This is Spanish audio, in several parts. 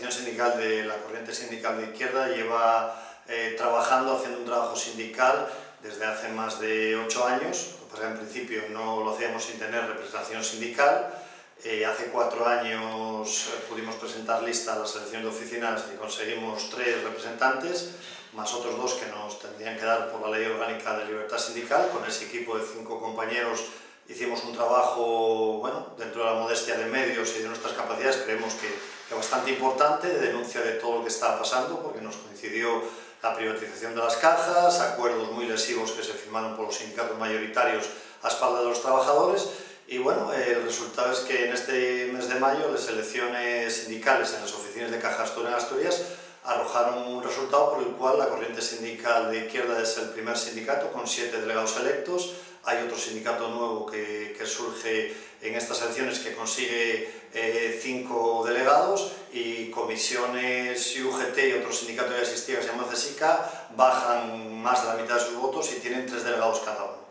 Asociación Sindical de la Corriente Sindical de Izquierda lleva trabajando, haciendo un trabajo sindical desde hace más de 8 años. Lo que pasa es que en principio no lo hacíamos sin tener representación sindical. Hace 4 años pudimos presentar lista a las elecciones de oficinas y conseguimos 3 representantes, más otros 2 que nos tendrían que dar por la Ley Orgánica de Libertad Sindical. Con ese equipo de 5 compañeros hicimos un trabajo, bueno, dentro de la modestia de medios y de nuestras capacidades, creemos que bastante importante, de denuncia de todo lo que estaba pasando, porque nos coincidió la privatización de las cajas, acuerdos muy lesivos que se firmaron por los sindicatos mayoritarios a espaldas de los trabajadores. Y bueno, el resultado es que en este mes de mayo las elecciones sindicales en las oficinas de Caja Astur en Asturias arrojaron un resultado por el cual la Corriente Sindical de Izquierda es el primer sindicato con 7 delegados electos. Hay otro sindicato nuevo que surge en estas elecciones que consigue 5 delegados, y comisiones y UGT y otro sindicato que existía que se llama CSICA bajan más de la mitad de sus votos y tienen 3 delegados cada uno.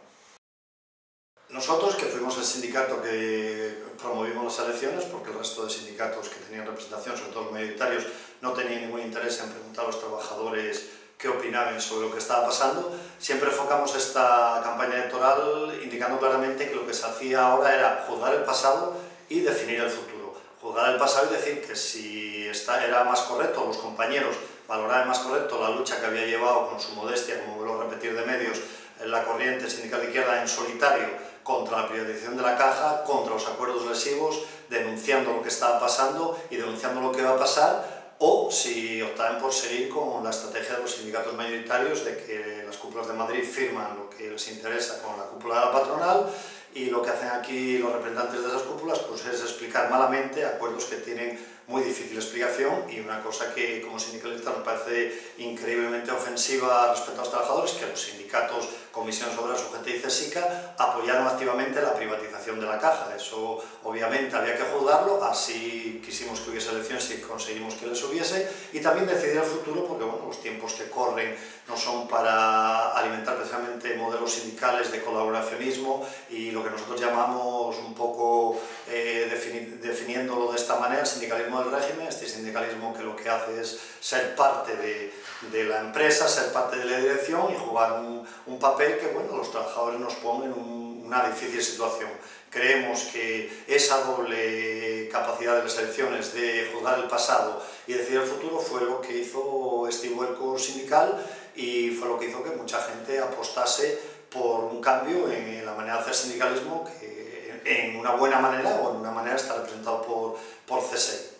Nosotros, que fuimos el sindicato que promovimos las elecciones, porque el resto de sindicatos que tenían representación, sobre todo los mayoritarios, no tenían ningún interés en preguntar a los trabajadores qué opinaban sobre lo que estaba pasando, siempre enfocamos esta campaña electoral indicando claramente que lo que se hacía ahora era juzgar el pasado y definir el futuro. Juzgar el pasado y decir que si era más correcto, los compañeros valoraban más correcto la lucha que había llevado con su modestia, como vuelvo a repetir de medios, la Corriente Sindical de Izquierda en solitario contra la privatización de la caja, contra los acuerdos lesivos, denunciando lo que estaba pasando y denunciando lo que va a pasar, o si optaban por seguir con la estrategia de los sindicatos mayoritarios de que las cúpulas de Madrid firman lo que les interesa con la cúpula de la patronal, y lo que hacen aquí los representantes de esas cúpulas pues es explicar malamente acuerdos que tienen muy difícil explicación, y una cosa que como sindicalista nos parece increíblemente ofensiva respecto a los trabajadores, que los sindicatos, comisiones obreras, UGT y CSICA apoyaron activamente la privatización de la caja. Eso obviamente había que juzgarlo, así quisimos que hubiese elecciones y conseguimos que les hubiese, y también decidir el futuro, porque bueno, los tiempos que corren no son para alimentar precisamente modelos sindicales de colaboracionismo y lo que nosotros llamamos un poco, definiéndolo de esta manera, el sindicalismo del régimen, este sindicalismo que lo que hace es ser parte de la empresa, ser parte de la dirección y jugar un papel que bueno, los trabajadores nos ponen en una difícil situación. Creemos que esa doble capacidad de las elecciones de juzgar el pasado y decidir el futuro fue lo que hizo este vuelco sindical, y fue lo que hizo que mucha gente apostase por un cambio en la manera de hacer sindicalismo, que en una buena manera o en una manera está representado por CSE.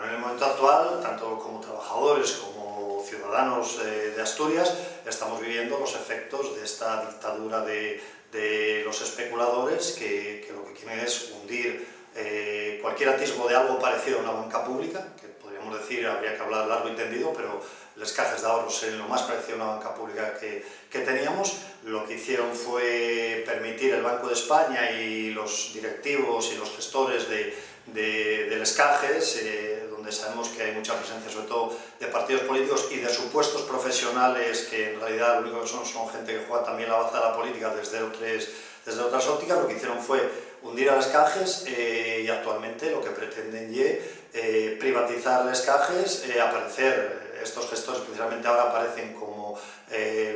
En el momento actual, tanto como trabajadores como ciudadanos de Asturias, estamos viviendo los efectos de esta dictadura de los especuladores que lo que quieren es hundir cualquier atisbo de algo parecido a una banca pública, que podríamos decir, habría que hablar largo y tendido, pero las cajas de ahorros en lo más parecido a una banca pública que teníamos. Lo que hicieron fue permitir el Banco de España y los directivos y los gestores de las cajas, donde sabemos que hay mucha presencia sobre todo de partidos políticos y de supuestos profesionales que en realidad lo único que son gente que juega también la baza de la política desde otras ópticas. Lo que hicieron fue hundir a las cajas, y actualmente lo que pretenden es privatizar las cajas, aparecer estos gestores precisamente ahora aparecen como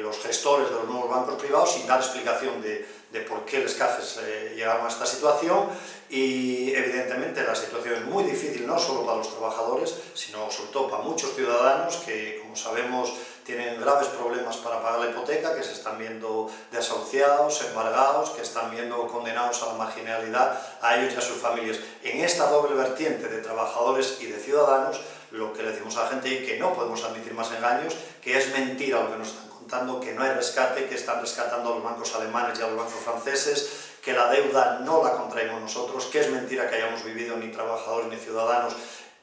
los gestores de los nuevos bancos privados, sin dar explicación de por qué las cajas llegaron a esta situación. Y evidentemente la situación es muy difícil, no solo para los trabajadores, sino sobre todo para muchos ciudadanos que, como sabemos, tienen graves problemas para pagar la hipoteca, que se están viendo desahuciados, embargados, que están viendo condenados a la marginalidad, a ellos y a sus familias. En esta doble vertiente de trabajadores y de ciudadanos, lo que le decimos a la gente es que no podemos admitir más engaños, que es mentira lo que nos están contando, que no hay rescate, que están rescatando a los bancos alemanes y a los bancos franceses, que la deuda no la contraímos nosotros, que es mentira que hayamos vivido ni trabajadores ni ciudadanos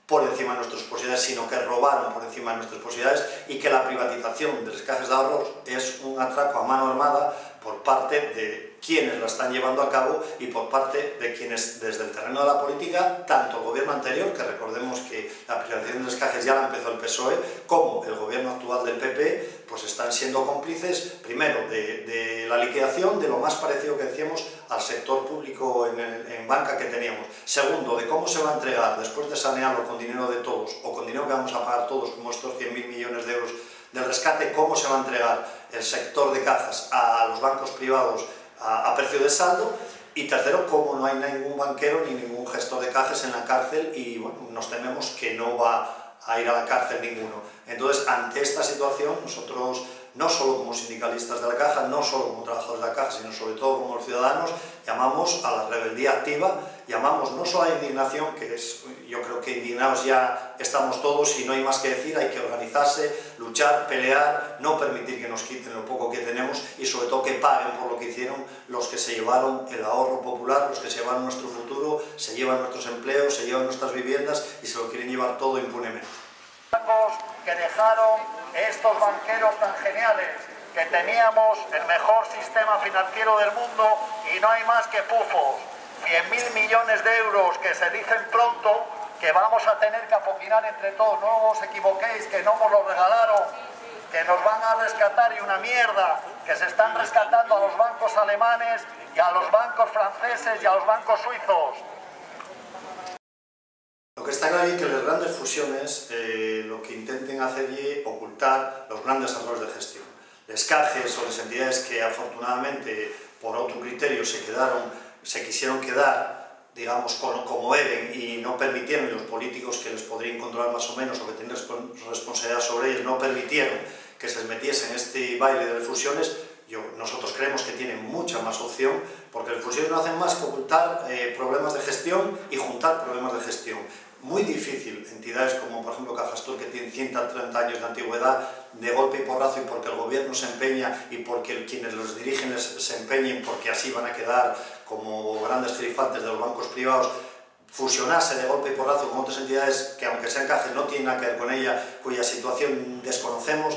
por encima de nuestras posibilidades, sino que robaron por encima de nuestras posibilidades, y que la privatización de las cajas de ahorros es un atraco a mano armada por parte de quienes la están llevando a cabo y por parte de quienes desde el terreno de la política, tanto el gobierno anterior, que recordemos que la privatización de los cajes ya la empezó el PSOE, como el gobierno actual del PP, pues están siendo cómplices, primero, de la liquidación, de lo más parecido que decíamos al sector público en banca que teníamos. Segundo, de cómo se va a entregar, después de sanearlo con dinero de todos, o con dinero que vamos a pagar todos, como estos 100.000 millones de euros del rescate, cómo se va a entregar el sector de cajas a los bancos privados a precio de saldo. Y tercero, cómo no hay ningún banquero ni ningún gestor de cajas en la cárcel y bueno, nos tememos que no va a ir a la cárcel ninguno. Entonces, ante esta situación, nosotros, no solo como sindicalistas de la Caja, no solo como trabajadores de la Caja, sino sobre todo como ciudadanos, llamamos a la rebeldía activa, llamamos no solo a la indignación, que es, yo creo que indignados ya estamos todos y no hay más que decir, hay que organizarse, luchar, pelear, no permitir que nos quiten lo poco que tenemos y sobre todo que paguen por lo que hicieron los que se llevaron el ahorro popular, los que se llevaron nuestro futuro, se llevan nuestros empleos, se llevan nuestras viviendas y se lo quieren llevar todo impunemente. Que dejaron estos banqueros tan geniales, que teníamos el mejor sistema financiero del mundo y no hay más que pufos, 100.000 millones de euros que se dicen pronto que vamos a tener que apoquinar entre todos, no os equivoquéis, que no nos lo regalaron, que nos van a rescatar y una mierda, que se están rescatando a los bancos alemanes y a los bancos franceses y a los bancos suizos. Lo que está claro es que las grandes fusiones lo que intenten hacer es ocultar los grandes errores de gestión. Les cajes o las entidades que afortunadamente por otro criterio se quisieron quedar, digamos, como eran y no permitieron, y los políticos que les podrían controlar más o menos o que tienen responsabilidad sobre ellos no permitieron que se metiesen en este baile de fusiones. Nosotros creemos que tienen mucha más opción, porque las fusiones no hacen más que ocultar problemas de gestión y juntar problemas de gestión. Muy difícil, entidades como por ejemplo Cajastur, que tienen 130 años de antigüedad, de golpe y porrazo, y porque el gobierno se empeña y porque quienes los dirigen se empeñen, porque así van a quedar como grandes gerifantes de los bancos privados, fusionarse de golpe y porrazo con otras entidades que aunque sean cajas no tienen nada que ver con ella, cuya situación desconocemos.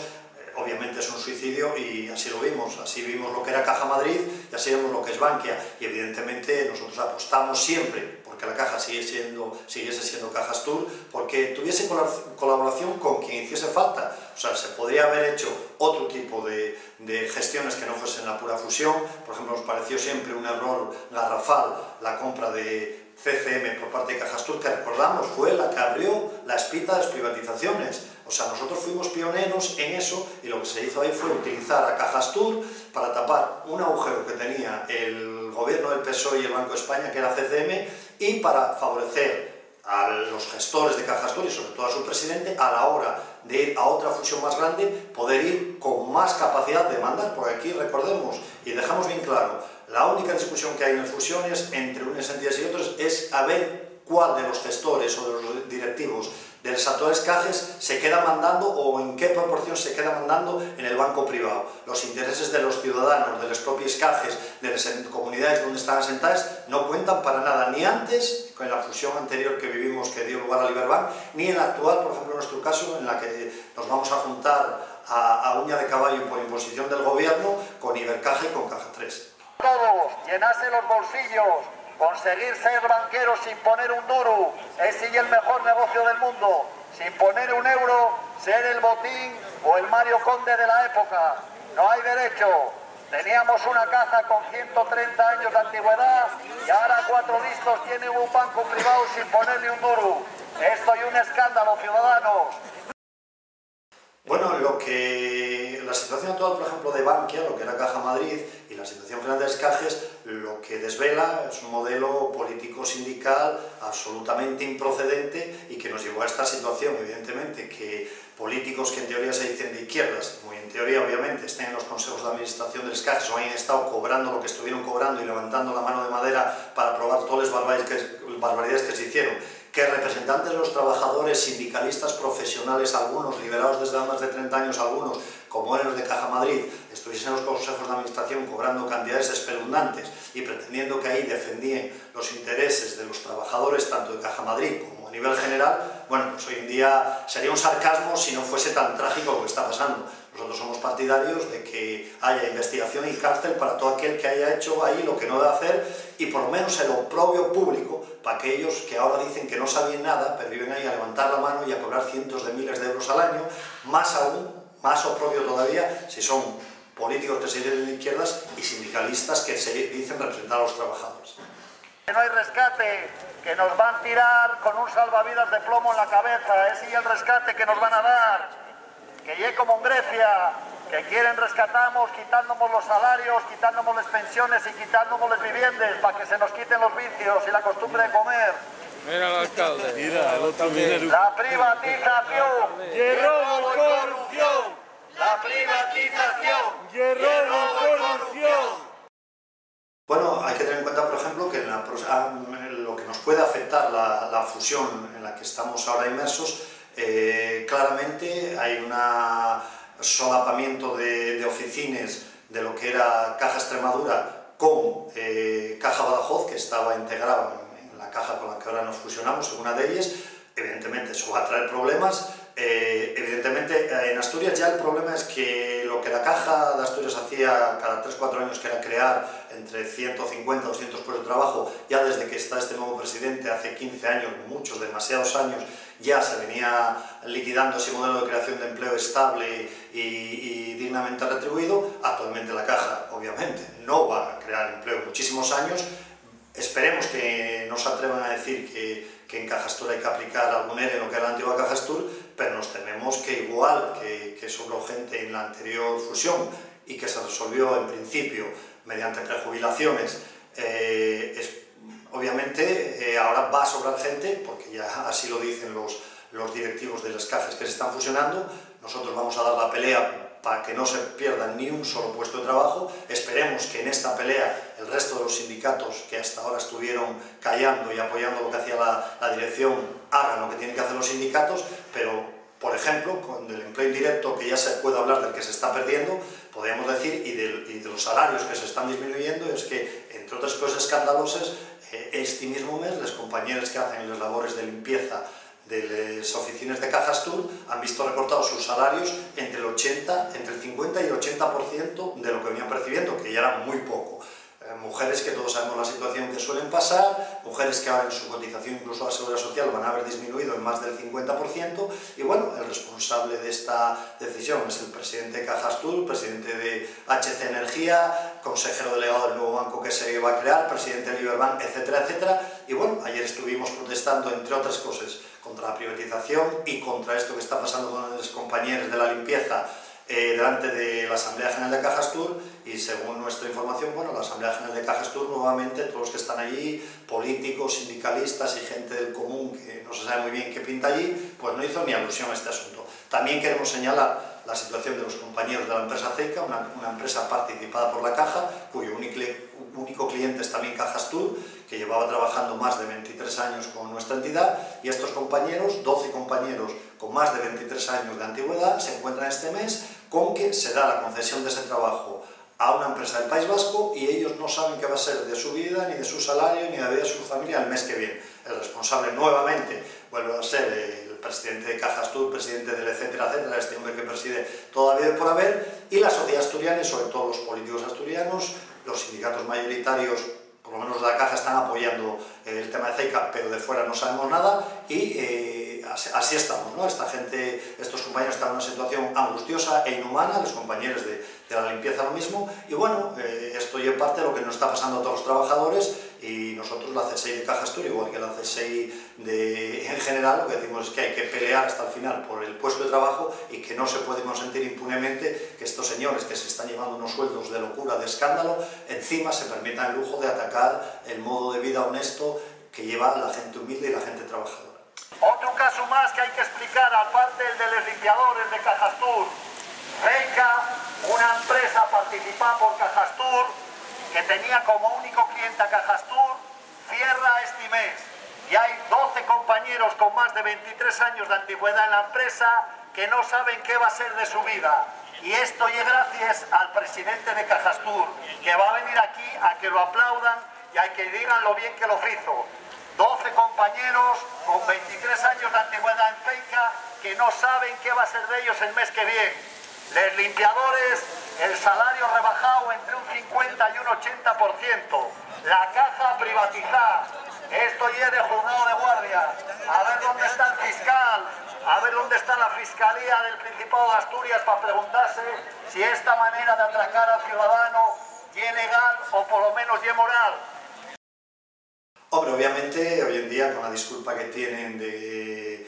Obviamente es un suicidio y así lo vimos, así vimos lo que era Caja Madrid y así vemos lo que es Bankia y evidentemente nosotros apostamos siempre porque la Caja siguiese siendo Cajastur, porque tuviese colaboración con quien hiciese falta. O sea, se podría haber hecho otro tipo de gestiones que no fuesen la pura fusión. Por ejemplo, nos pareció siempre un error garrafal la compra de CCM por parte de Cajastur, que recordamos fue la que abrió la espita de las privatizaciones. O sea, nosotros fuimos pioneros en eso y lo que se hizo ahí fue utilizar a Cajastur para tapar un agujero que tenía el gobierno del PSOE y el Banco de España, que era CCM, y para favorecer a los gestores de Cajastur y sobre todo a su presidente a la hora de ir a otra fusión más grande, poder ir con más capacidad de mandar, porque aquí recordemos y dejamos bien claro, la única discusión que hay en las fusiones entre unas entidades y otras es a ver cuál de los gestores o de los directivos de las actuales cajas se queda mandando o en qué proporción se queda mandando en el banco privado. Los intereses de los ciudadanos, de las propias cajas, de las comunidades donde están asentadas, no cuentan para nada, ni antes, con la fusión anterior que vivimos que dio lugar a Liberbank, ni en la actual, por ejemplo en nuestro caso, en la que nos vamos a juntar a uña de caballo por imposición del gobierno con Ibercaja y con Caja 3. Todos, llenarse los bolsillos, conseguir ser banqueros sin poner un duro, ese es el mejor negocio del mundo. Sin poner un euro, ser el Botín o el Mario Conde de la época. No hay derecho. Teníamos una caja con 130 años de antigüedad y ahora 4 listos tienen un banco privado sin ponerle un duro. Esto es un escándalo, ciudadanos. Bueno, la situación actual, por ejemplo, de Bankia, lo que era Caja Madrid, y la situación final de las cajas, lo que desvela es un modelo político-sindical absolutamente improcedente y que nos llevó a esta situación, evidentemente, que políticos que en teoría se dicen de izquierdas, muy en teoría obviamente estén en los consejos de administración de las cajas o hayan estado cobrando lo que estuvieron cobrando y levantando la mano de madera para aprobar todas las barbaridades que se hicieron, que representantes de los trabajadores, sindicalistas profesionales, algunos liberados desde hace más de 30 años, algunos, como eran los de Caja Madrid, estuviesen en los consejos de administración cobrando cantidades espeluznantes y pretendiendo que ahí defendían los intereses de los trabajadores, tanto de Caja Madrid como a nivel general, bueno, pues hoy en día sería un sarcasmo si no fuese tan trágico lo que está pasando. Nosotros somos partidarios de que haya investigación y cárcel para todo aquel que haya hecho ahí lo que no debe hacer, y por lo menos el oprobio público para aquellos que ahora dicen que no sabían nada, pero viven ahí a levantar la mano y a cobrar cientos de miles de euros al año, más aún, más oprobio todavía, si son políticos que se dicen de izquierdas y sindicalistas que se dicen representar a los trabajadores. No hay rescate, que nos van a tirar con un salvavidas de plomo en la cabeza, ese es el rescate que nos van a dar, que llegue como en Grecia, que quieren rescatamos quitándonos los salarios, quitándonos las pensiones y quitándonos las viviendas para que se nos quiten los vicios y la costumbre de comer. Mira el alcalde. Mira, el otro La privatización, y robo y corrupción. la privatización, Y robo y corrupción. Bueno, hay que tener en cuenta, por ejemplo, que lo que nos puede afectar la fusión en la que estamos ahora inmersos, claramente hay un solapamiento de oficinas de lo que era Caja Extremadura con Caja Badajoz, que estaba integrado en la caja con la que ahora nos fusionamos, en una de ellas. Evidentemente eso va a traer problemas. Evidentemente en Asturias ya el problema es que lo que la Caja de Asturias hacía cada 3-4 años, que era crear entre 150 o 200 puestos de trabajo, ya desde que está este nuevo presidente hace 15 años, muchos, demasiados años, ya se venía liquidando ese modelo de creación de empleo estable y dignamente retribuido. Actualmente la Caja obviamente no va a crear empleo en muchísimos años. Esperemos que no se atrevan a decir que en Cajastur hay que aplicar algún ERE en lo que era la antigua Cajastur, pero nos tememos que igual que sobró gente en la anterior fusión y que se resolvió en principio mediante prejubilaciones, obviamente ahora va a sobrar gente, porque ya así lo dicen los directivos de las cajas que se están fusionando. Nosotros vamos a dar la pelea para que no se pierda ni un solo puesto de trabajo. Esperemos que en esta pelea el resto de los sindicatos que hasta ahora estuvieron callando y apoyando lo que hacía la dirección hagan lo que tienen que hacer los sindicatos, pero, por ejemplo, con el empleo indirecto, que ya se puede hablar del que se está perdiendo, podríamos decir, y de los salarios que se están disminuyendo, es que, entre otras cosas escandalosas, este mismo mes, los compañeros que hacen las labores de limpieza de las oficinas de Cajastur han visto recortados sus salarios entre el 50 y el 80% de lo que venían percibiendo, que ya era muy poco. Mujeres que todos sabemos la situación que suelen pasar, mujeres que ahora en su cotización incluso a la Seguridad Social van a haber disminuido en más del 50%, y bueno, el responsable de esta decisión es el presidente de Cajastur, presidente de HC Energía, consejero delegado del nuevo banco que se va a crear, presidente de Liberbank, etcétera, etcétera. Y bueno, ayer estuvimos protestando, entre otras cosas, contra la privatización y contra esto que está pasando con los compañeros de la limpieza delante de la Asamblea General de Cajastur, y según nuestra información, bueno, la Asamblea General de Cajastur, nuevamente, todos los que están allí, políticos, sindicalistas y gente del común que no se sabe muy bien qué pinta allí, pues no hizo ni alusión a este asunto. También queremos señalar la situación de los compañeros de la empresa Ceica, una empresa participada por la Caja, cuyo único cliente es también Cajastur, que llevaba trabajando más de 23 años con nuestra entidad, y estos compañeros, 12 compañeros con más de 23 años de antigüedad, se encuentran este mes con que se da la concesión de ese trabajo a una empresa del País Vasco, y ellos no saben qué va a ser de su vida, ni de su salario, ni de la vida de su familia el mes que viene. El responsable nuevamente vuelve a ser el presidente de Cajastur, presidente del etcétera, etcétera, este hombre que preside toda la vida por haber, y la sociedad asturiana, y sobre todo los políticos asturianos, los sindicatos mayoritarios, por lo menos de la Caja, están apoyando el tema de Ceica, pero de fuera no sabemos nada, y así estamos, ¿no? Esta gente, estos compañeros están en una situación angustiosa e inhumana, los compañeros de la limpieza lo mismo, y bueno, esto ya es parte de lo que nos está pasando a todos los trabajadores, y nosotros, la CSI de Cajastur, igual que la CSI en general, lo que decimos es que hay que pelear hasta el final por el puesto de trabajo, y que no se puede consentir impunemente que estos señores que se están llevando unos sueldos de locura, de escándalo, encima se permitan el lujo de atacar el modo de vida honesto que lleva la gente humilde y la gente trabajadora. Otro caso más que hay que explicar, aparte del de los limpiadores de Cajastur. Ceica, una empresa participada por Cajastur, que tenía como único cliente a Cajastur, cierra este mes. Y hay 12 compañeros con más de 23 años de antigüedad en la empresa que no saben qué va a ser de su vida. Y esto es gracias al presidente de Cajastur, que va a venir aquí a que lo aplaudan y a que digan lo bien que lo hizo. 12 compañeros con 23 años de antigüedad en Ceica que no saben qué va a ser de ellos el mes que viene. Les limpiadores, el salario rebajado entre un 50 y un 80%. La caja privatizada. Esto ya de juzgado de guardia. A ver dónde está el fiscal, a ver dónde está la Fiscalía del Principado de Asturias para preguntarse si esta manera de atracar al ciudadano es legal o por lo menos es moral. Hombre, obviamente hoy en día con la disculpa que tienen de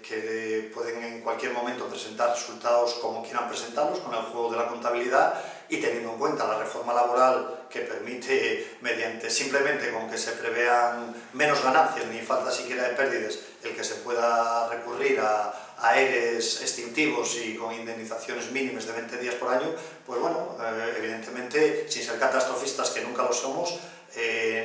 que pueden en cualquier momento presentar resultados como quieran presentarlos, con el juego de la contabilidad, y teniendo en cuenta la reforma laboral que permite, mediante simplemente con que se prevean menos ganancias ni falta siquiera de pérdidas, el que se pueda recurrir a EREs extintivos y con indemnizaciones mínimas de 20 días por año, pues bueno, evidentemente, sin ser catastrofistas, que nunca lo somos,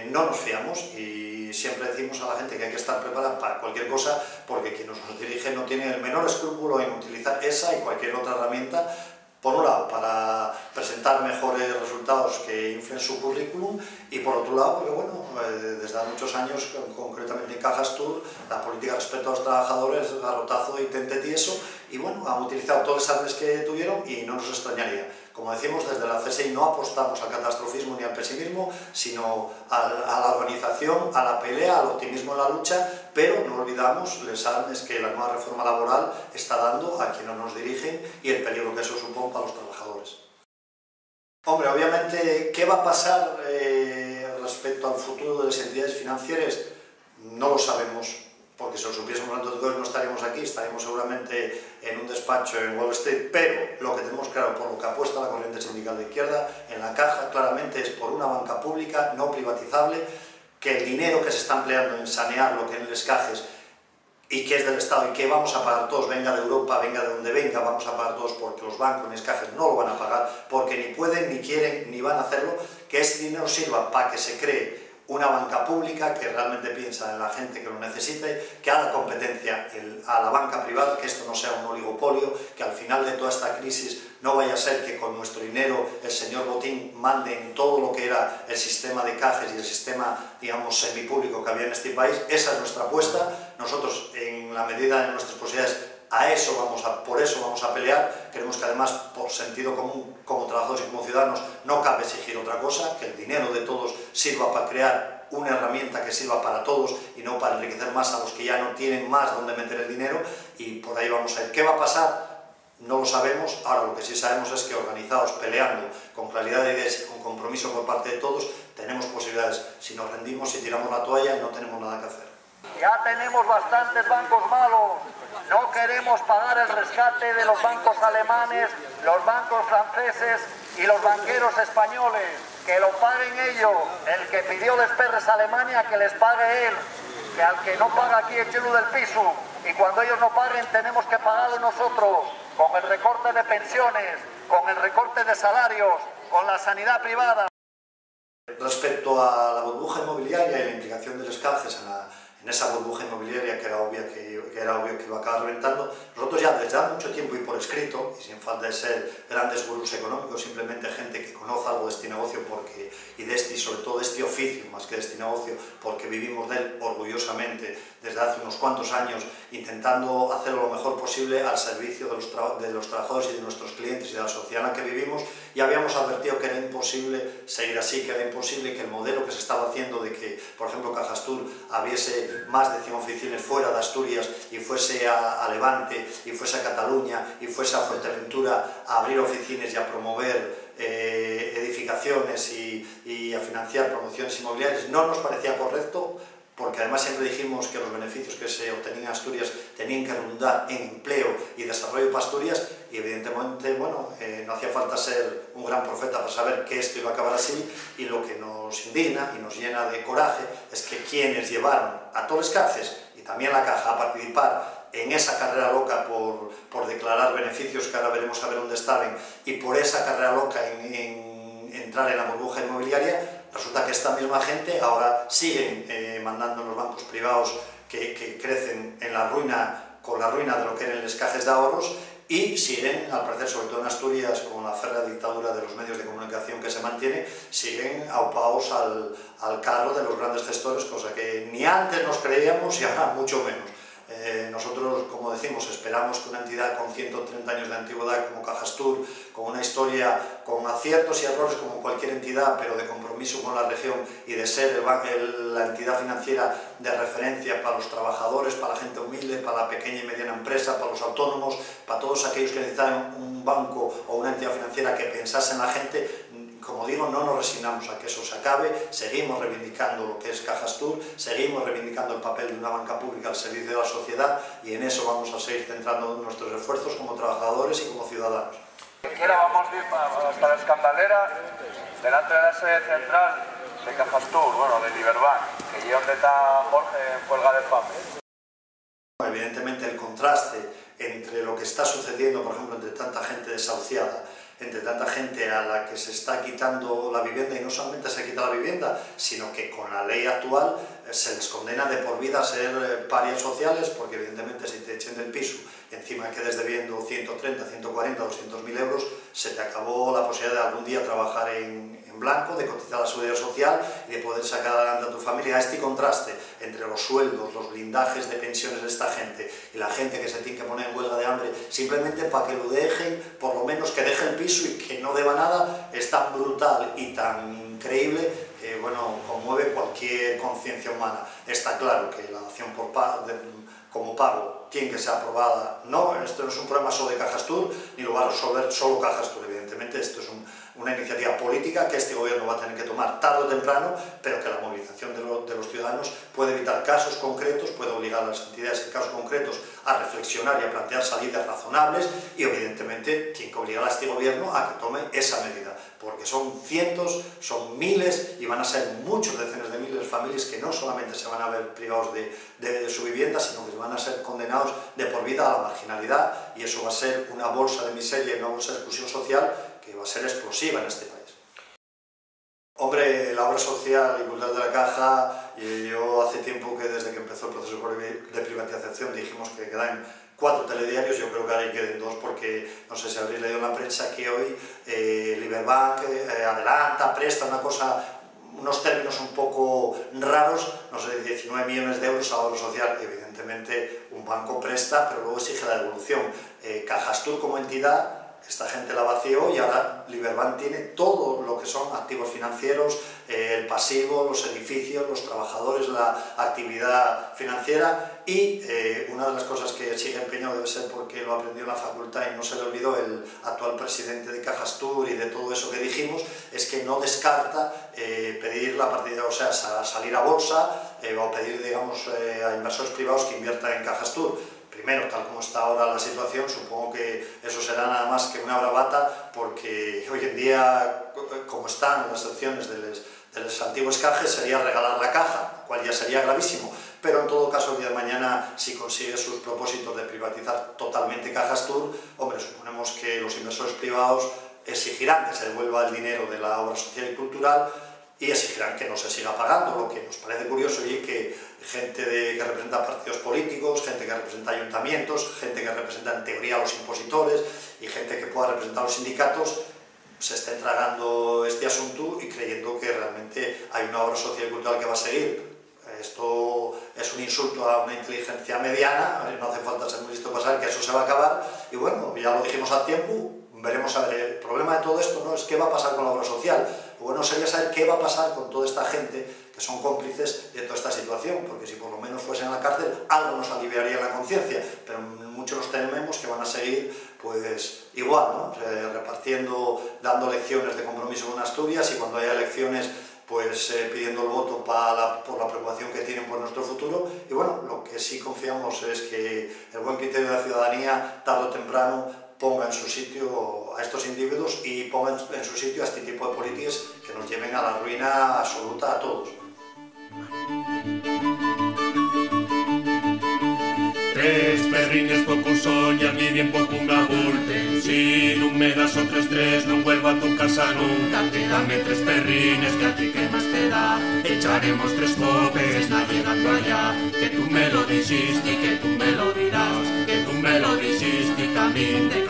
no nos fiamos y siempre decimos a la gente que hay que estar preparada para cualquier cosa, porque quien nos dirige no tiene el menor escrúpulo en utilizar esa y cualquier otra herramienta, por un lado, para presentar mejores resultados que inflen su currículum, y por otro lado, porque bueno, desde hace muchos años, concretamente en Cajastur, la política respecto a los trabajadores, garrotazo y tente tieso, y bueno, han utilizado todos los armas que tuvieron y no nos extrañaría. Como decimos, desde la CSI no apostamos al catastrofismo ni al pesimismo, sino a la organización, a la pelea, al optimismo en la lucha, pero no olvidamos los armas que la nueva reforma laboral está dando a quienes nos dirigen y el peligro que eso supone para los trabajadores. Hombre, obviamente, ¿qué va a pasar respecto al futuro de las entidades financieras? No lo sabemos, porque si lo supiésemos entonces no estaríamos aquí, estaríamos seguramente en un despacho en Wall Street, pero lo que tenemos claro, por lo que apuesta la corriente sindical de izquierda, en la caja claramente es por una banca pública no privatizable, que el dinero que se está empleando en sanear lo que en los cajes y que es del Estado y que vamos a pagar todos, venga de Europa, venga de donde venga, vamos a pagar todos porque los bancos en los cajes no lo van a pagar, porque ni pueden, ni quieren, ni van a hacerlo, que ese dinero sirva para que se cree una banca pública que realmente piensa en la gente que lo necesite, que haga competencia a la banca privada, que esto no sea un oligopolio, que al final de toda esta crisis no vaya a ser que con nuestro dinero el señor Botín mande en todo lo que era el sistema de cajes y el sistema, digamos, semipúblico que había en este país. Esa es nuestra apuesta. Nosotros, en la medida de nuestras posibilidades, por eso vamos a pelear. Creemos que además, por sentido común, como trabajadores y como ciudadanos, no cabe exigir otra cosa, que el dinero de todos sirva para crear una herramienta que sirva para todos y no para enriquecer más a los que ya no tienen más donde meter el dinero, y por ahí vamos a ir. ¿Qué va a pasar? No lo sabemos. Ahora lo que sí sabemos es que organizados, peleando, con claridad de ideas y con compromiso por parte de todos, tenemos posibilidades. Si nos rendimos, si tiramos la toalla, no tenemos nada que hacer. Ya tenemos bastantes bancos malos. No queremos pagar el rescate de los bancos alemanes, los bancos franceses y los banqueros españoles. Que lo paguen ellos. El que pidió les perres a Alemania, que les pague él. Que al que no paga aquí échelo del piso. Y cuando ellos no paguen, tenemos que pagarlo nosotros. Con el recorte de pensiones, con el recorte de salarios, con la sanidad privada. Respecto a la burbuja inmobiliaria y la implicación de los cajes en esa burbuja inmobiliaria que era obvio que iba a acabar reventando, nosotros ya desde hace mucho tiempo y por escrito, y sin falta de ser grandes gurús económicos, simplemente gente que conoce algo de este negocio y de este, y sobre todo de este oficio, más que de este negocio, porque vivimos de él orgullosamente desde hace unos cuantos años, intentando hacerlo lo mejor posible al servicio de los trabajadores y de nuestros clientes y de la sociedad en la que vivimos, y habíamos advertido que era imposible seguir así, que era imposible que el modelo que se estaba haciendo de que, por ejemplo, Cajastur abriese más de 100 oficinas fuera de Asturias y fuese a Levante y fuese a Cataluña y fuese a Fuerteventura a abrir oficinas y a promover edificaciones y a financiar promociones inmobiliarias, no nos parecía correcto, porque además siempre dijimos que los beneficios que se obtenían en Asturias tenían que redundar en empleo y desarrollo para Asturias, y evidentemente, bueno, no hacía falta ser un gran profeta para saber que esto iba a acabar así, y lo que nos indigna y nos llena de coraje es que quienes llevaron a todos los cajes y también la Caja a participar en esa carrera loca por declarar beneficios que ahora veremos a ver dónde estaban, y por esa carrera loca en entrar en la burbuja inmobiliaria, resulta que esta misma gente ahora siguen mandando en los bancos privados que crecen en la ruina, con la ruina de lo que eran los cajes de ahorros, y siguen, al parecer, sobre todo en Asturias, con la férrea dictadura de los medios de comunicación que se mantiene, siguen aupados al carro de los grandes gestores, cosa que ni antes nos creíamos y ahora mucho menos. Nosotros, como decimos, esperamos que una entidad con 130 años de antigüedad como Cajastur, con una historia, con aciertos y errores como cualquier entidad, pero de compromiso con la región y de ser la entidad financiera de referencia para los trabajadores, para la gente humilde, para la pequeña y mediana empresa, para los autónomos, para todos aquellos que necesitan un banco o una entidad financiera que pensase en la gente. Como digo, no nos resignamos a que eso se acabe, seguimos reivindicando lo que es Cajastur, seguimos reivindicando el papel de una banca pública al servicio de la sociedad y en eso vamos a seguir centrando nuestros esfuerzos como trabajadores y como ciudadanos. Ahora vamos a ir hasta la Escandalera, delante de la sede central de Cajastur, bueno, de Liberbank, que es donde está Jorge en huelga de fame. Evidentemente el contraste entre lo que está sucediendo, por ejemplo, entre tanta gente desahuciada, entre tanta gente a la que se está quitando la vivienda, y no solamente se quita la vivienda, sino que con la ley actual se les condena de por vida a ser parias sociales, porque evidentemente si te echen del piso y encima quedes debiendo 130, 140, 200.000 euros, se te acabó la posibilidad de algún día trabajar en blanco, de cotizar a la seguridad social y de poder sacar adelante a tu familia. Este contraste entre los sueldos, los blindajes de pensiones de esta gente y la gente que se tiene que poner en huelga de hambre simplemente para que lo dejen, por lo menos que deje el piso y que no deba nada, es tan brutal y tan increíble que, bueno, conmueve cualquier conciencia humana. Está claro que la dación como pago tiene que ser aprobada. No, esto no es un problema solo de Cajastur, ni lo va a resolver solo Cajastur. Evidentemente esto es una iniciativa política que este gobierno va a tener que tomar tarde o temprano, pero que la movilización de los ciudadanos puede evitar casos concretos, puede obligar a las entidades en casos concretos a reflexionar y a plantear salidas razonables y evidentemente tiene que obligar a este gobierno a que tome esa medida, porque son cientos, son miles y van a ser muchos decenas de miles de familias que no solamente se van a ver privados de su vivienda, sino que van a ser condenados de por vida a la marginalidad y eso va a ser una bolsa de miseria y una bolsa de exclusión social que va a ser explosiva en este país. Hombre, la obra social y cultural de la Caja, yo hace tiempo que desde que empezó el proceso de privatización dijimos que quedan 4 telediarios, yo creo que ahora queden 2 porque no sé si habréis leído en la prensa que hoy Liberbank adelanta, presta unos términos un poco raros, no sé, 19 millones de euros a obra social. Evidentemente un banco presta, pero luego exige la devolución. Cajastur como entidad, esta gente la vació y ahora Liberbank tiene todo lo que son activos financieros, el pasivo, los edificios, los trabajadores, la actividad financiera y una de las cosas que sigue empeñado debe ser porque lo aprendió en la facultad y no se le olvidó el actual presidente de Cajastur y de todo eso que dijimos, es que no descarta pedir la partida, o sea, salir a bolsa o pedir, digamos, a inversores privados que inviertan en Cajastur. Primero, tal como está ahora la situación, supongo que eso será nada más que una bravata, porque hoy en día, como están las opciones de los antiguos cajes, sería regalar la caja, lo cual ya sería gravísimo. Pero en todo caso, el día de mañana, si consigue sus propósitos de privatizar totalmente Cajastur, hombre, suponemos que los inversores privados exigirán que se devuelva el dinero de la obra social y cultural y exigirán que no se siga pagando, lo que nos parece curioso y que gente que representa partidos políticos, gente que representa ayuntamientos, gente que representa en teoría a los impositores y gente que pueda representar a los sindicatos se estén tragando este asunto y creyendo que realmente hay una obra social y cultural que va a seguir. Esto es un insulto a una inteligencia mediana, no hace falta ser muy listo para saber que eso se va a acabar y bueno, ya lo dijimos al tiempo, veremos a ver. El problema de todo esto no es qué va a pasar con la obra social, lo bueno sería saber qué va a pasar con toda esta gente que son cómplices de toda esta situación, porque si por lo menos fuesen a la cárcel algo nos aliviaría la conciencia, pero muchos los tememos que van a seguir pues igual, ¿no? Repartiendo, dando lecciones de compromiso con Asturias y cuando haya elecciones pues pidiendo el voto por la preocupación que tienen por nuestro futuro. Y bueno, lo que sí confiamos es que el buen criterio de la ciudadanía tarde o temprano ponga en su sitio a estos individuos y ponga en su sitio a este tipo de políticas que nos lleven a la ruina absoluta a todos. Tres perrines poco soñan ni bien poco una golpe. Si no me das otros tres, no vuelvo a tu casa nunca. Te dame tres perrines que a ti que más te da. Echaremos tres copes, na llegando allá. Que tú me lo dijiste y que tú me lo dirás. Que tú me lo dijiste y camín de